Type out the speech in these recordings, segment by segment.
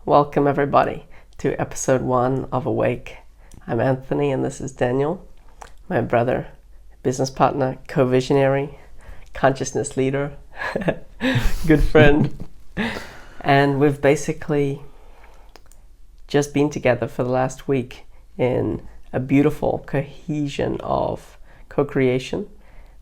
Welcome everybody to episode 1 of Awake. I'm Anthony and this is Daniel, my brother, business partner, co-visionary, consciousness leader, good friend. And we've basically just been together for the last week in a beautiful cohesion of co-creation,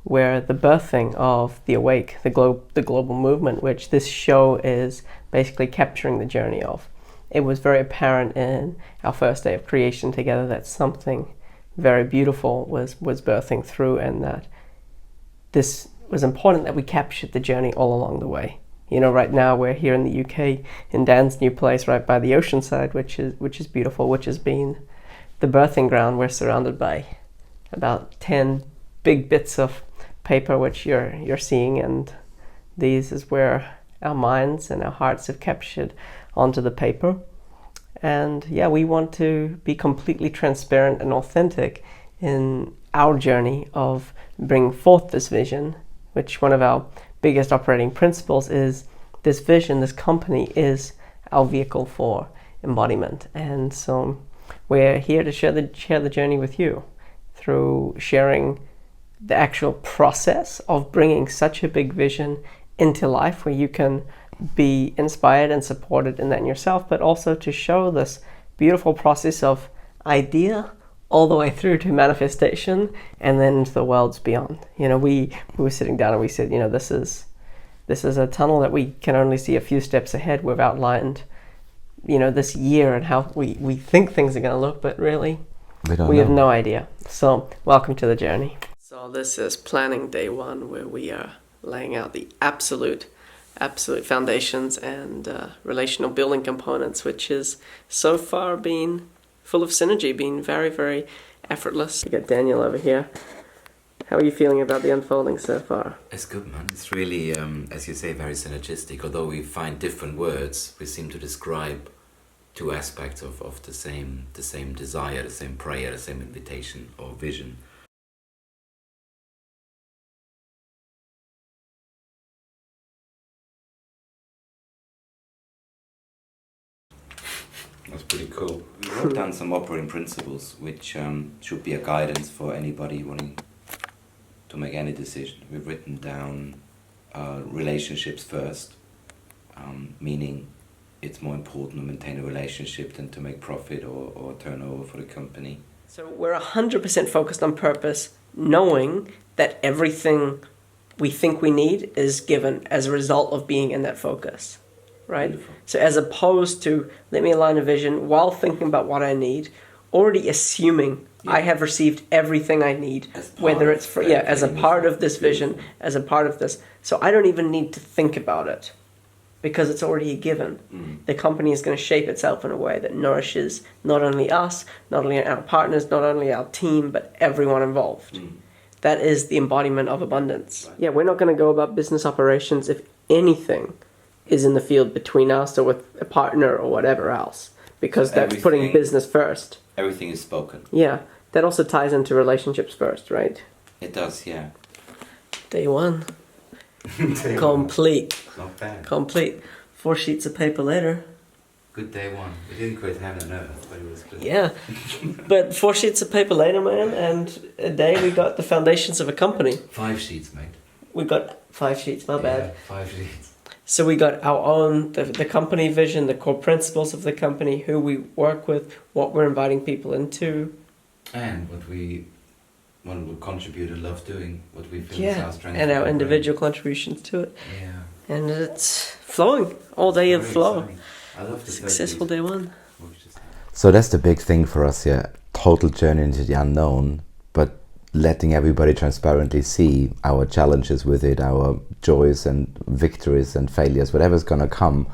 where the birthing of the Awake, the global movement, which this show is basically capturing the journey of. It was very apparent in our first day of creation together that something very beautiful was birthing through, and that this was important that we captured the journey all along the way. You know, right now we're here in the UK in Dan's new place right by the ocean side, which is beautiful, which has been the birthing ground. We're surrounded by about 10 big bits of paper which you're seeing, and these is where our minds and our hearts have captured onto the paper. And yeah, we want to be completely transparent and authentic in our journey of bringing forth this vision, which one of our biggest operating principles is this vision, this company is our vehicle for embodiment. And so we're here to share the journey with you through sharing the actual process of bringing such a big vision into life, where you can be inspired and supported in that in yourself, but also to show this beautiful process of idea all the way through to manifestation and then into the worlds beyond. You know, we were sitting down and we said, you know, this is a tunnel that we can only see a few steps ahead. We've outlined, you know, this year and how we think things are going to look, but really we have no idea. So welcome to the journey. So this is planning day 1, where we are laying out the absolute foundations and relational building components, which is so far been full of synergy, been very, very effortless. We got Daniel over here. How are you feeling about the unfolding so far? It's good, man. It's really, as you say, very synergistic. Although we find different words, we seem to describe two aspects of the same desire, the same prayer, the same invitation or vision. That's pretty cool. We wrote down some operating principles, which should be a guidance for anybody wanting to make any decision. We've written down relationships first, meaning it's more important to maintain a relationship than to make profit or turnover for the company. So we're 100% focused on purpose, knowing that everything we think we need is given as a result of being in that focus. Right? Beautiful. So as opposed to, let me align a vision while thinking about what I need, already assuming I have received everything I need, whether it's for, as a part of this vision, as a part of this. So I don't even need to think about it because it's already a given. The company is going to shape itself in a way that nourishes not only us, not only our partners, not only our team, but everyone involved. That is the embodiment of abundance. Right. Yeah, we're not going to go about business operations if anything is in the field between us or with a partner or whatever else, because so that's putting business first. Everything is spoken. Yeah, that also ties into relationships first, right? It does, yeah. Day 1. Complete. Not bad. Complete. 4 sheets of paper later. Good day 1. We didn't quit heaven and earth, but it was good. Yeah, but 4 sheets of paper later, man, and a day we got the foundations of a company. 5 sheets, mate. We got 5 sheets, my bad. 5 sheets. So we got our own, the company vision, the core principles of the company, who we work with, what we're inviting people into. And what we want to contribute and love doing, what we feel is our strength. And our individual contributions to it. Yeah. And it's flowing, all day of flow. Exciting. I love the successful day 1. So that's the big thing for us here, total journey into the unknown, but letting everybody transparently see our challenges with it, our joys and victories and failures, whatever's going to come.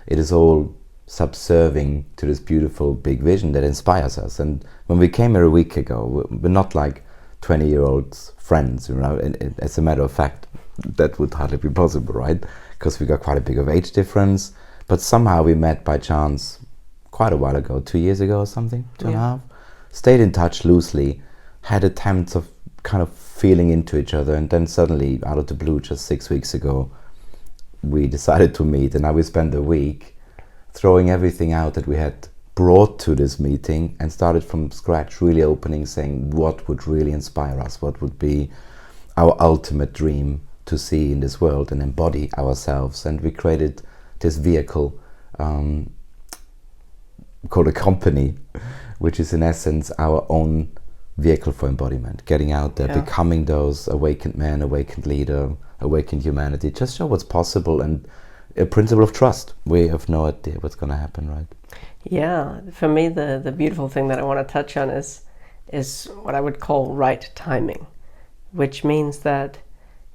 It is all subserving to this beautiful big vision that inspires us. And when we came here a week ago, we're not like 20-year-old friends, you know. And as a matter of fact, that would hardly be possible, right? Because we got quite a big of age difference. But somehow we met by chance quite a while ago, 2 years ago or something, two and a half. Stayed in touch loosely, had attempts of kind of feeling into each other, and then suddenly, out of the blue, just 6 weeks ago, we decided to meet, and now we spent a week throwing everything out that we had brought to this meeting and started from scratch, really opening, saying what would really inspire us, what would be our ultimate dream to see in this world and embody ourselves. And we created this vehicle called a company, which is in essence our own vehicle for embodiment, getting out there, becoming those awakened man, awakened leader, awakened humanity, just show what's possible, and a principle of trust. We have no idea what's going to happen, right? Yeah, for me, the beautiful thing that I want to touch on is what I would call right timing, which means that,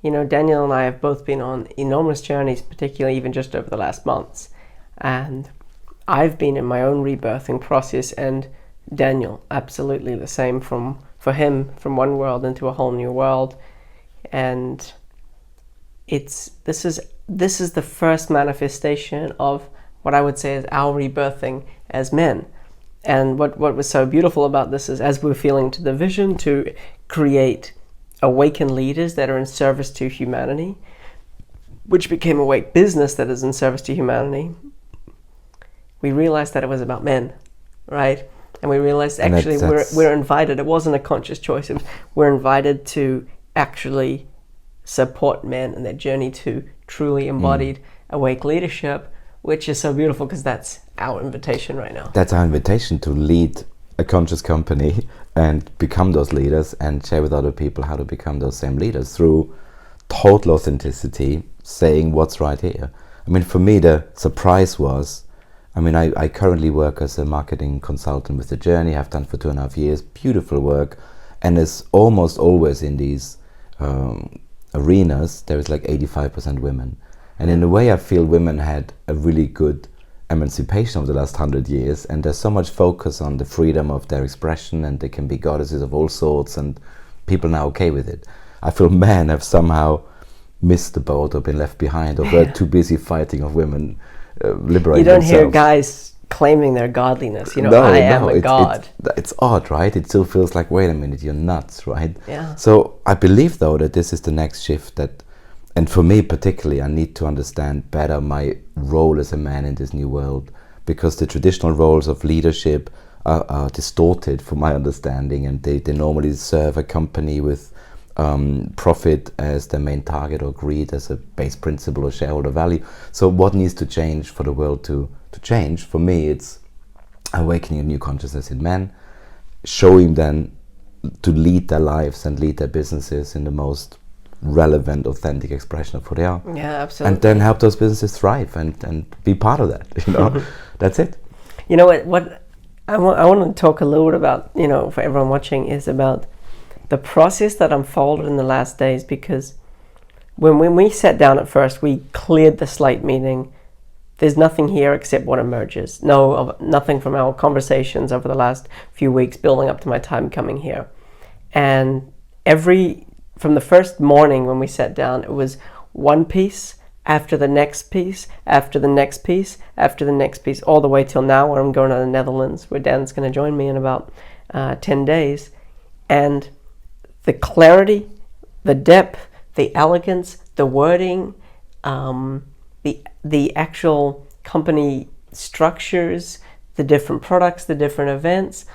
you know, Daniel and I have both been on enormous journeys, particularly even just over the last months, and I've been in my own rebirthing process, and Daniel absolutely the same, for him from one world into a whole new world. And this is the first manifestation of what I would say is our rebirthing as men. And what was so beautiful about this is, as we're feeling to the vision to create awakened leaders that are in service to humanity, which became Awake Business that is in service to humanity, we realized that it was about men, right? And we realized actually we're invited. It wasn't a conscious choice. We're invited to actually support men in their journey to truly embodied awake leadership, which is so beautiful because that's our invitation right now. That's our invitation to lead a conscious company and become those leaders and share with other people how to become those same leaders through total authenticity, saying what's right here. I mean, for me, the surprise was, I currently work as a marketing consultant with The Journey. I've done for 2.5 years, beautiful work. And as almost always in these arenas, there is like 85% women. And in a way, I feel women had a really good emancipation over the last 100 years. And there's so much focus on the freedom of their expression, and they can be goddesses of all sorts, and people are now okay with it. I feel men have somehow missed the boat or been left behind, or were too busy fighting of women liberating themselves. You don't hear guys claiming their godliness, I am a god. It's odd, right? It still feels like, wait a minute, you're nuts, right? Yeah. So I believe, though, that this is the next shift that, and for me particularly, I need to understand better my role as a man in this new world, because the traditional roles of leadership are distorted from my understanding, and they normally serve a company with profit as the main target, or greed as a base principle, or shareholder value. So what needs to change for the world to change? For me, it's awakening a new consciousness in men, showing them to lead their lives and lead their businesses in the most relevant, authentic expression of who they are. Yeah, absolutely. And then help those businesses thrive and be part of that. That's it. You know what I want to talk a little bit about, for everyone watching, is about the process that unfolded in the last days, because when we sat down at first, we cleared the slate, meaning there's nothing here except what emerges. Nothing from our conversations over the last few weeks building up to my time coming here. And from the first morning when we sat down, it was one piece after the next piece, after the next piece, after the next piece, all the way till now, where I'm going to the Netherlands, where Dan's going to join me in about 10 days. And the clarity, the depth, the elegance, the wording, the actual company structures, the different products, the different events,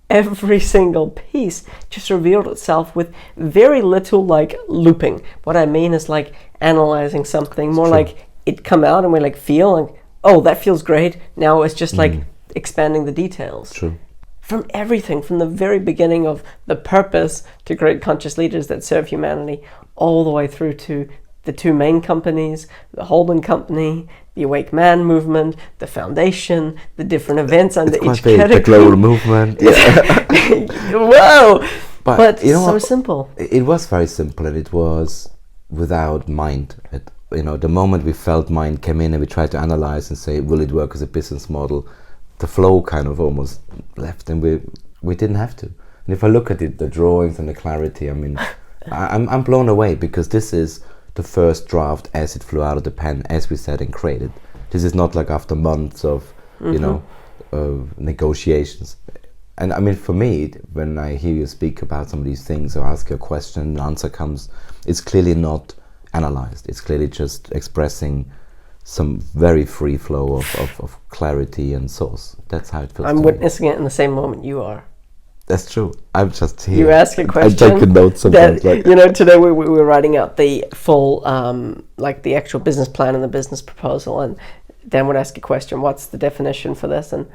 every single piece just revealed itself with very little looping. What I mean is analyzing something, more like it come out and we feel like, oh, that feels great. Now it's just expanding the details. True. From everything, from the very beginning of the purpose to create conscious leaders that serve humanity, all the way through to the two main companies, the holding company, the Awake Man movement, the foundation, the different events under each category. The global movement. Yeah. Whoa! But so what? Simple. It was very simple, and it was without mind. The moment we felt mind came in and we tried to analyze and say, will it work as a business model? The flow kind of almost left, and we didn't have to. And if I look at it, the drawings and the clarity, I mean, I'm blown away, because this is the first draft as it flew out of the pen, as we said and created. This is not like after months of, you know, negotiations. And I mean, for me, when I hear you speak about some of these things or ask you a question and an answer comes, it's clearly not analyzed. It's clearly just expressing some very free flow of clarity and source. That's how it feels. I'm to witnessing it in the same moment you are. That's true. I'm just here. You ask a question. I take a note sometimes. That, like, you know, today we were writing out the full, like the actual business plan and the business proposal, and Dan would ask a question, what's the definition for this? And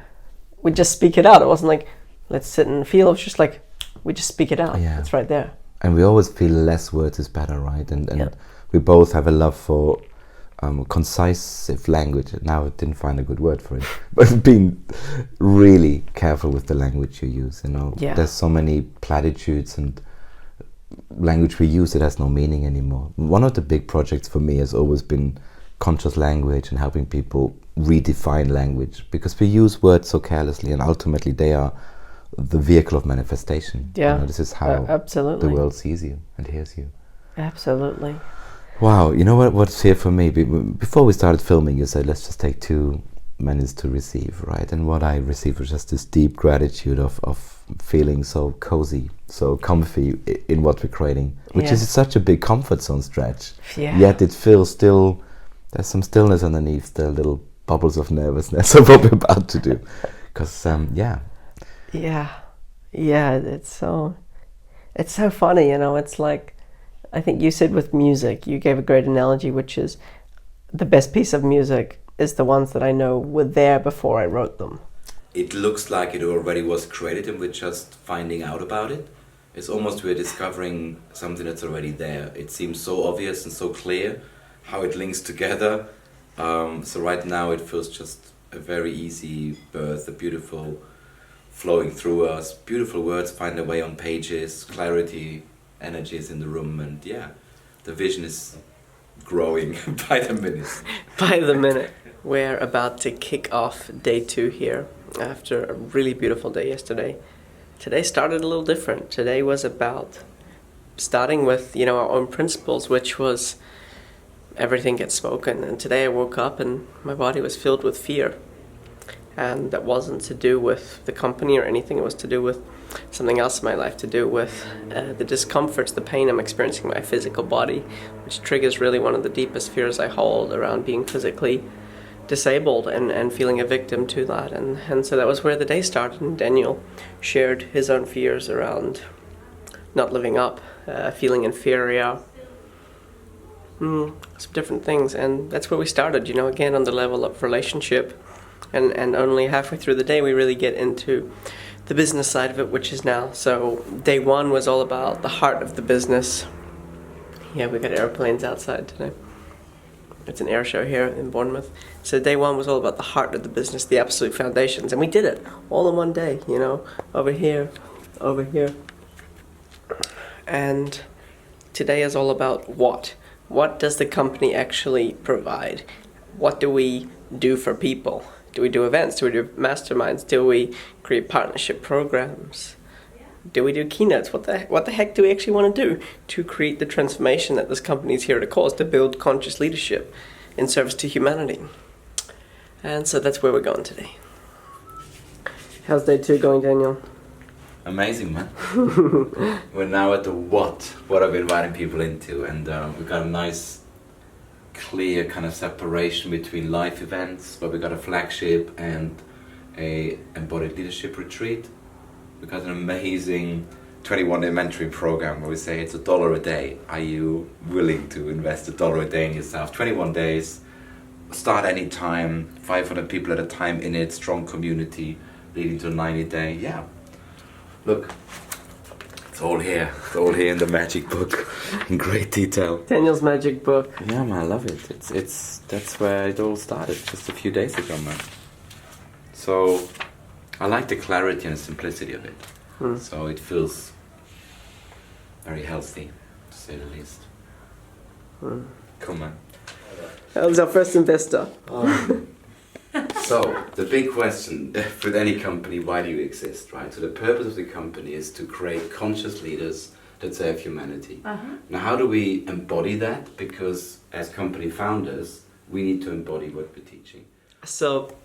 we'd just speak it out. It wasn't like, let's sit and feel. It was just like, we just speak it out. Yeah. It's right there. And we always feel less words is better, right? And Yeah. we both have a love for concise language. Now I didn't find a good word for it, but being really careful with the language you use. You know, Yeah. there's so many platitudes and language we use that has no meaning anymore. One of the big projects for me has always been conscious language and helping people redefine language, because we use words so carelessly, and ultimately they are the vehicle of manifestation. Yeah. You know, this is how absolutely. the world sees you and hears you. Absolutely. Wow, you know what's here for me? Before we started filming, you said, let's just take 2 minutes to receive, right? And what I received was just this deep gratitude of feeling so cozy, so comfy in what we're creating, which Yeah. is such a big comfort zone stretch. Yeah. Yet it feels still, there's some stillness underneath, still little bubbles of nervousness of what we're about to do. Because, yeah. Yeah, it's so funny, you know. It's like, I think you said with music, you gave a great analogy, which is the best piece of music is the ones that I know were there before I wrote them. It looks like it already was created and we're just finding out about it. It's almost we're discovering something that's already there. It seems so obvious and so clear how it links together. So right now it feels just a very easy birth, a beautiful flowing through us. Beautiful words find their way on pages, clarity, energy is in the room, and yeah, the vision is growing by the minute. By the minute. We're about to kick off day 2 here after a really beautiful day yesterday. Today started a little different. Today was about starting with, you know, our own principles, which was everything gets spoken. And today I woke up and my body was filled with fear. And that wasn't to do with the company or anything. It was to do with something else in my life, to do with the discomforts, the pain I'm experiencing in my physical body, which triggers really one of the deepest fears I hold around being physically disabled and feeling a victim to that. And so that was where the day started. And Daniel shared his own fears around not living up, feeling inferior, some different things. And that's where we started, you know, again on the level of relationship. And only halfway through the day we really get into the business side of it, which is now. So day 1 was all about the heart of the business. Yeah, we got airplanes outside today. It's an air show here in Bournemouth. So day 1 was all about the heart of the business, the absolute foundations. And we did it all in one day, you know, over here. And today is all about what. What does the company actually provide? What do we do for people? Do we do events? Do we do masterminds? Do we create partnership programs? Do we do keynotes? What the heck do we actually want to do to create the transformation that this company is here to cause, to build conscious leadership in service to humanity? And so that's where we're going today. How's day 2 going, Daniel? Amazing, man. We're now at the what I've been inviting people into, and we've got a nice clear kind of separation between life events, where we got a flagship and a embodied leadership retreat. We got an amazing 21-day mentoring program where we say it's $1 a day. Are you willing to invest $1 a day in yourself? 21 days, start anytime, 500 people at a time in it, strong community, leading to a 90-day. Yeah, look, it's all here. It's all here in the magic book, in great detail. Daniel's magic book. Yeah, man, I love it. That's where it all started, just a few days ago, man. So I like the clarity and simplicity of it. So it feels very healthy, to say the least. Come on. That was our first investor. So, the big question with any company, why do you exist, right? So the purpose of the company is to create conscious leaders that serve humanity. Now, how do we embody that? Because as company founders, we need to embody what we're teaching. So,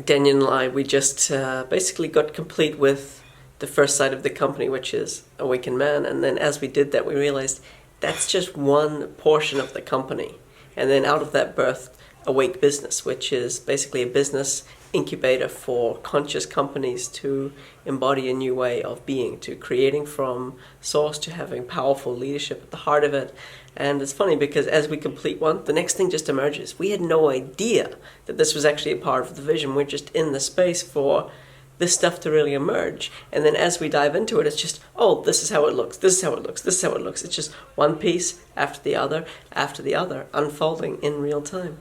Daniel and I, we just basically got complete with the first side of the company, which is Awaken Man. And then as we did that, we realized that's just one portion of the company. And then out of that birthed Awake Business, which is basically a business incubator for conscious companies to embody a new way of being, to creating from source, to having powerful leadership at the heart of it. And it's funny because as we complete one, the next thing just emerges. We had no idea that this was actually a part of the vision. We're just in the space for this stuff to really emerge. And then as we dive into it, it's just, oh, this is how it looks, this is how it looks, this is how it looks. It's just one piece after the other, unfolding in real time.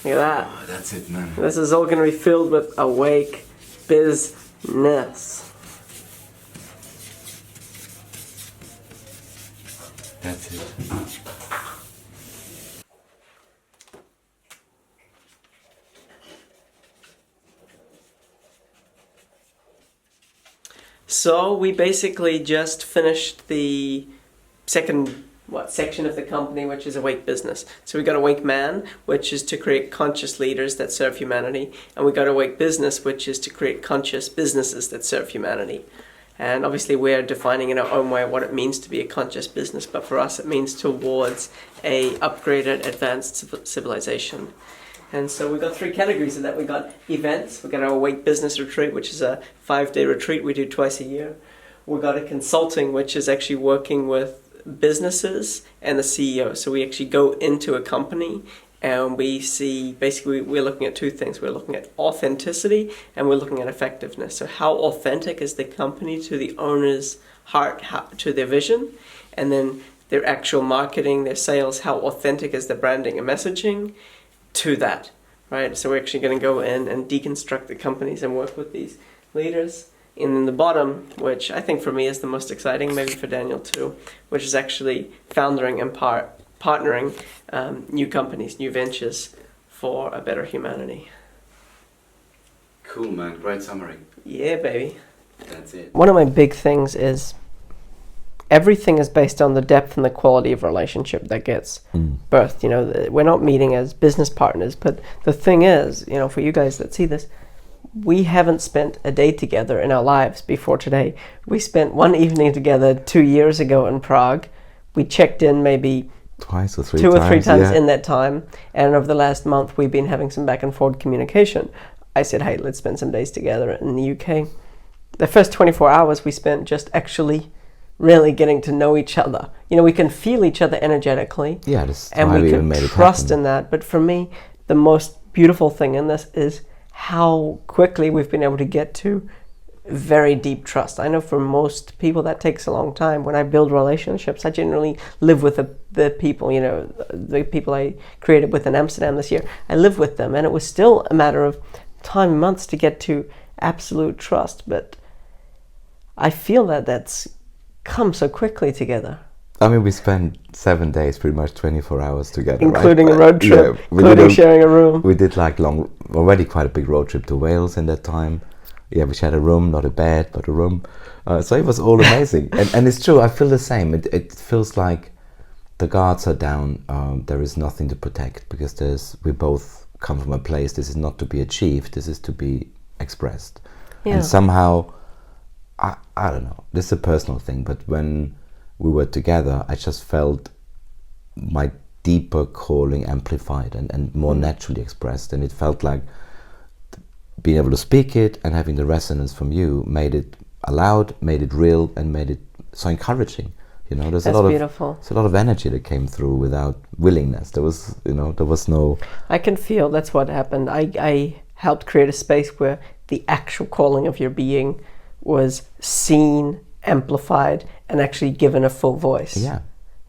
Look at that. Oh, that's it, man. This is all going to be filled with Awake Business. That's it. So we basically just finished the second section of the company, which is Awake Business. So we got Awake Man, which is to create conscious leaders that serve humanity, and we got Awake Business, which is to create conscious businesses that serve humanity. And obviously we're defining in our own way what it means to be a conscious business, but for us it means towards a upgraded, advanced civilization. And so we've got 3 categories of that. We've got events. We've got our Awake Business Retreat, which is a 5-day retreat we do twice a year. We've got a consulting, which is actually working with businesses and the CEO. So we actually go into a company and we see, basically we're looking at 2 things. We're looking at authenticity and we're looking at effectiveness. So how authentic is the company to the owner's heart, to their vision, and then their actual marketing, their sales, how authentic is the branding and messaging to that, right? So we're actually going to go in and deconstruct the companies and work with these leaders. And then the bottom, which I think for me is the most exciting, maybe for Daniel too, which is actually foundering and partnering new companies, new ventures for a better humanity. Cool, man. Great summary. Yeah, baby. That's it. One of my big things is everything is based on the depth and the quality of relationship that gets birthed. You know, we're not meeting as business partners, but the thing is, you know, for you guys that see this, we haven't spent a day together in our lives before today. We spent one evening together 2 years ago in Prague. We checked in maybe Twice or three two times, or three times yeah. in that time, and over the last month we've been having some back and forth communication. I said, hey, let's spend some days together in the UK. The first 24 hours we spent just actually really getting to know each other. You know, we can feel each other energetically. Yeah, that's and why we even can made it trust happen. in that. But for me, the most beautiful thing in this is how quickly we've been able to get to very deep trust. I know for most people that takes a long time. When I build relationships, I generally live with the people, you know, the people I created with in Amsterdam this year. I live with them, and it was still a matter of time, months to get to absolute trust. But I feel that that's come so quickly together. I mean, we spent 7 days, pretty much 24 hours together, Including right? a road trip, Yeah, including sharing a room. We did like already quite a big road trip to Wales in that time. Yeah, we shared a room, not a bed, but a room. So it was all amazing. and it's true, I feel the same. It feels like the guards are down. There is nothing to protect because we both come from a place. This is not to be achieved. This is to be expressed. Yeah. And somehow, I don't know, this is a personal thing, but when we were together, I just felt my deeper calling amplified and more naturally expressed. And it felt like being able to speak it and having the resonance from you made it allowed, made it real, and made it so encouraging. You know, there's That's a lot beautiful. of a lot of energy that came through without willingness. There was no. I can feel that's what happened. I helped create a space where the actual calling of your being was seen, amplified, and actually given a full voice. Yeah.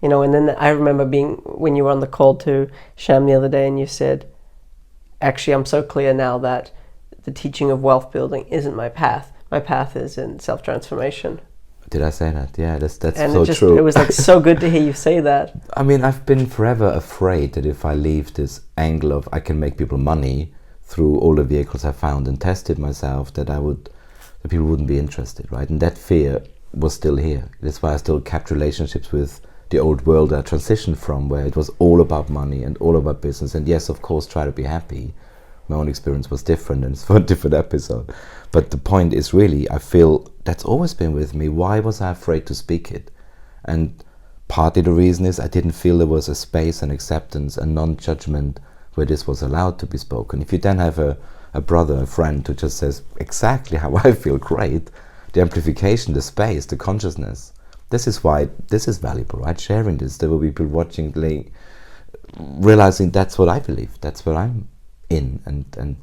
You know, and then I remember when you were on the call to Sham the other day, and you said, actually, I'm so clear now that the teaching of wealth building isn't my path. My path is in self-transformation. Did I say that? Yeah, that's And so true. it was like so good to hear you say that. I mean, I've been forever afraid that if I leave this angle of I can make people money through all the vehicles I found and tested myself, that people wouldn't be interested, right? And that fear was still here. That's why I still kept relationships with the old world I transitioned from, where it was all about money and all about business. And yes, of course, try to be happy. My own experience was different, and it's for a different episode. But the point is really, I feel that's always been with me. Why was I afraid to speak it? And partly the reason is I didn't feel there was a space and acceptance and non-judgment where this was allowed to be spoken. If you then have a brother, a friend who just says exactly how I feel, great. The amplification, the space, the consciousness. This is why this is valuable, right? Sharing this, there will be people watching, realizing that's what I believe, that's what I'm in, and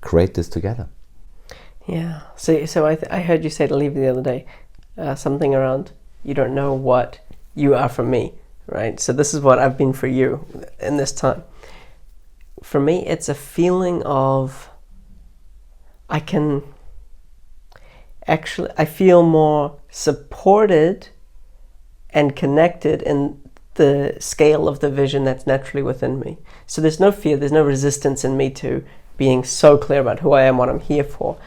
create this together. Yeah. So I heard you say to Levi the other day, something around, you don't know what you are for me, right? So this is what I've been for you in this time. For me, it's a feeling of, I feel more supported and connected in the scale of the vision that's naturally within me. So there's no fear, there's no resistance in me to being so clear about who I am, what I'm here for,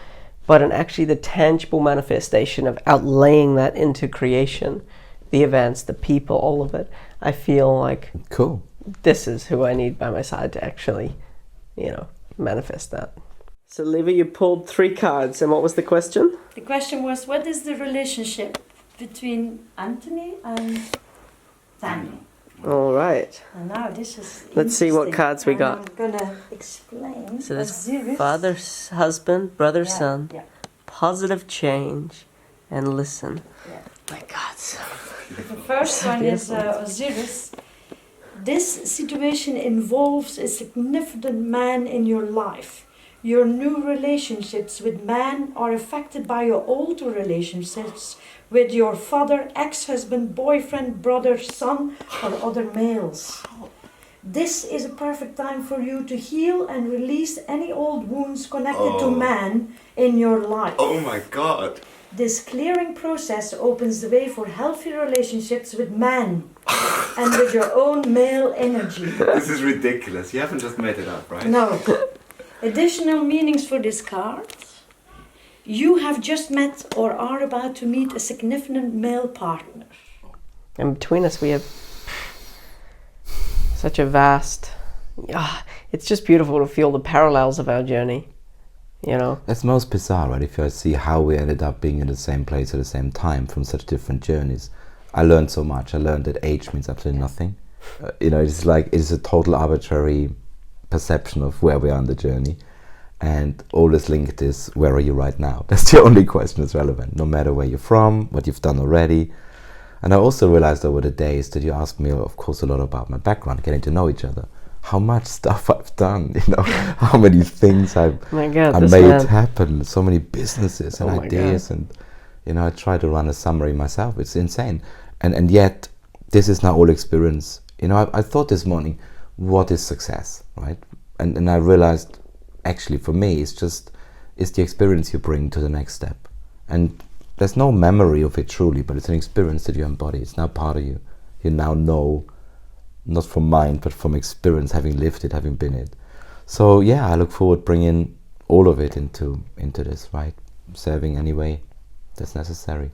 but in actually the tangible manifestation of outlaying that into creation, the events, the people, all of it. I feel like cool. This is who I need by my side to actually, manifest that. So Levi, you pulled 3 cards, and what was the question? The question was, what is the relationship between Anthony and Daniel? All right. And now this is Let's see what interesting. cards we got. I'm gonna explain. So there's Osiris. father, husband, brother, Yeah, son, yeah. positive change, and listen. Yeah. My God. The first one is Osiris. This situation involves a significant man in your life. Your new relationships with man are affected by your older relationships with your father, ex-husband, boyfriend, brother, son, or other males. This is a perfect time for you to heal and release any old wounds connected to man in your life. Oh my God. This clearing process opens the way for healthy relationships with man and with your own male energy. This is ridiculous. You haven't just made it up, right? No. Additional meanings for this card. You have just met or are about to meet a significant male partner. And between us, we have such a vast... it's just beautiful to feel the parallels of our journey, That's most bizarre, right? If I see how we ended up being in the same place at the same time from such different journeys. I learned so much. I learned that age means absolutely nothing. It's like, it's a total arbitrary perception of where we are on the journey. And all that's linked is, where are you right now? That's the only question that's relevant, no matter where you're from, what you've done already. And I also realized over the days that you asked me, of course, a lot about my background, getting to know each other. How much stuff I've done, how many things I made happen, so many businesses and ideas, and I try to run a summary myself. It's insane, and yet this is now all experience. I thought this morning, what is success, right? And I realized, actually, for me, it's the experience you bring to the next step, and there's no memory of it truly, but it's an experience that you embody. It's now part of you. You now know. Not from mind, but from experience, having lived it, having been it. So yeah, I look forward bringing all of it into this, right? Serving any way that's necessary.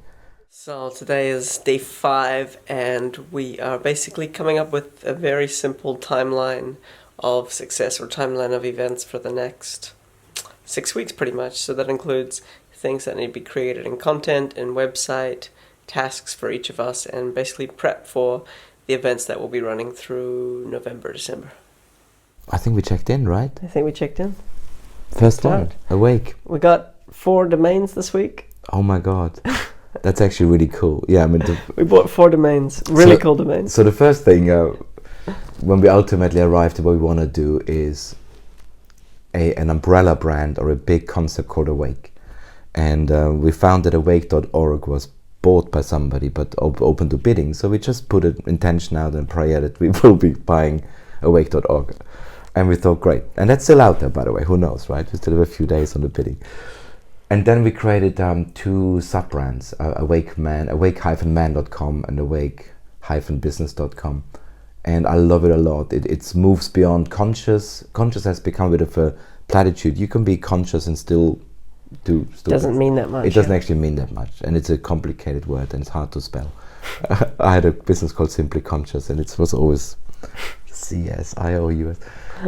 So today is day 5, and we are basically coming up with a very simple timeline of success, or timeline of events for the next 6 weeks pretty much. So that includes things that need to be created in content and website, tasks for each of us, and basically prep for the events that will be running through November, December. I think we checked in, right? I think we checked in. First one, Awake. We got 4 domains this week. Oh my God. That's actually really cool. Yeah, I mean... we bought 4 domains. Really cool domains. So the first thing, when we ultimately arrived at what we want to do is an umbrella brand or a big concept called Awake. And we found that awake.org was bought by somebody but open to bidding, so we just put an intention out and prayer that we will be buying awake.org, and we thought, great. And that's still out there, by the way, who knows, right? We still have a few days on the bidding. And then we created 2 sub-brands, awake-man.com and awake-business.com, and I love it a lot. It moves beyond conscious has become a bit of a platitude. You can be conscious and still do stupid. Doesn't mean that much. It doesn't yeah. actually mean that much, and it's a complicated word and it's hard to spell. I had a business called Simply Conscious, and it was always CSIOUS.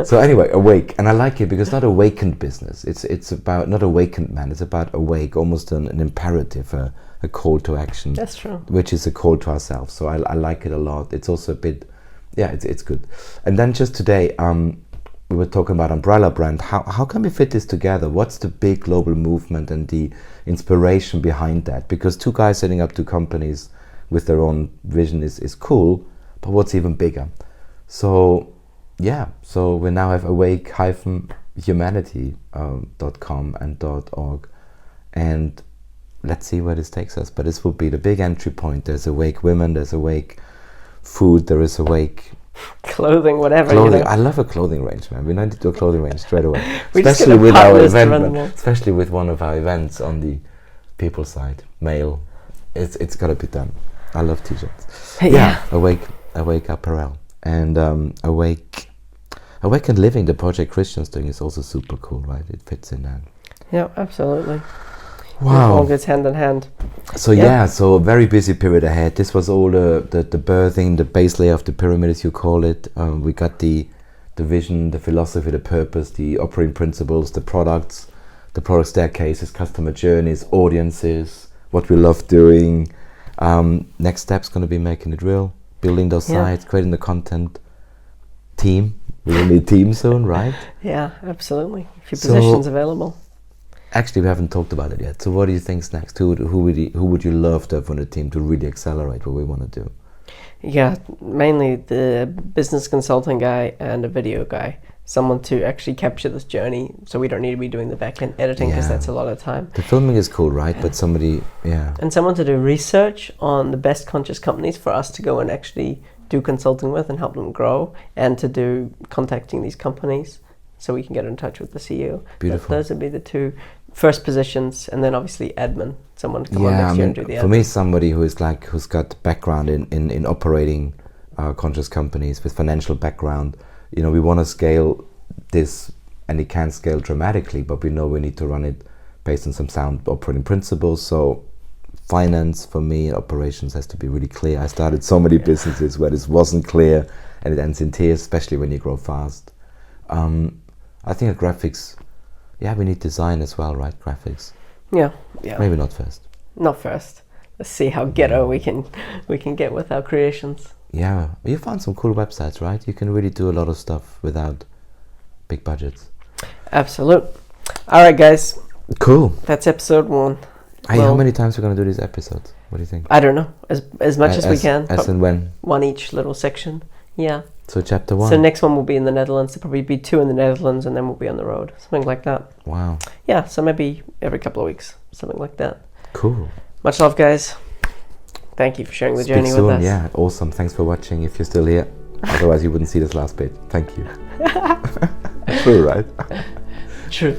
So anyway, awake, and I like it because it's not awakened business. It's about not awakened man. It's about awake, almost an imperative, a call to action. That's true. Which is a call to ourselves. So I like it a lot. It's also a bit, yeah, it's good. And then just today, we were talking about umbrella brand. How can we fit this together? What's the big global movement and the inspiration behind that? Because two guys setting up two companies with their own vision is cool, but what's even bigger? So yeah, so we now have awake-humanity.com and .org, and let's see where this takes us. But this will be the big entry point. There's awake women, there's awake food, there is awake clothing, whatever. Clothing. I love a clothing range, man. We need to do a clothing range straight away. Especially with our event, especially with one of our events on the people side, male. It's got to be done. I love t-shirts. Yeah. Awake apparel, and awake and living. The project Christian's doing is also super cool, right? It fits in that. Yeah, absolutely. Wow. It all goes hand in hand. So so a very busy period ahead. This was all the birthing, the base layer of the pyramid, as you call it. We got the vision, the philosophy, the purpose, the operating principles, the product staircases, customer journeys, audiences, what we love doing. Next step's going to be making it real, building those sites, creating the content. Team. We will need team soon, right? Yeah, absolutely. A few positions available. Actually, we haven't talked about it yet. So what do you think's next? Who would you love to have on the team to really accelerate what we want to do? Yeah, mainly the business consulting guy and a video guy. Someone to actually capture this journey, so we don't need to be doing the back-end editing, because that's a lot of time. The filming is cool, right? But somebody, and someone to do research on the best conscious companies for us to go and actually do consulting with and help them grow, and to do contacting these companies so we can get in touch with the CEO. Beautiful. Those would be the two first positions, and then obviously admin, someone to come on next year and do the admin. For me, somebody who's got background in operating conscious companies with financial background. You know, we want to scale this, and it can scale dramatically, but we know we need to run it based on some sound operating principles. So finance for me, operations has to be really clear. I started so many businesses where this wasn't clear, and it ends in tears, especially when you grow fast. I think at graphics, we need design as well, right? Graphics. Yeah. Maybe not first. Not first. Let's see how ghetto we can get with our creations. Yeah, you found some cool websites, right? You can really do a lot of stuff without big budgets. Absolute. All right, guys. Cool. That's episode 1. How many times are we going to do these episodes? What do you think? I don't know. As much as we can. As and when? One each little section. Yeah. So chapter 1. So next one will be in the Netherlands. There'll probably be 2 in the Netherlands, and then we'll be on the road. Something like that. Wow. Yeah, so maybe every couple of weeks. Something like that. Cool. Much love, guys. Thank you for sharing the journey with us. Yeah, awesome. Thanks for watching if you're still here. Otherwise you wouldn't see this last bit. Thank you. True, right? True.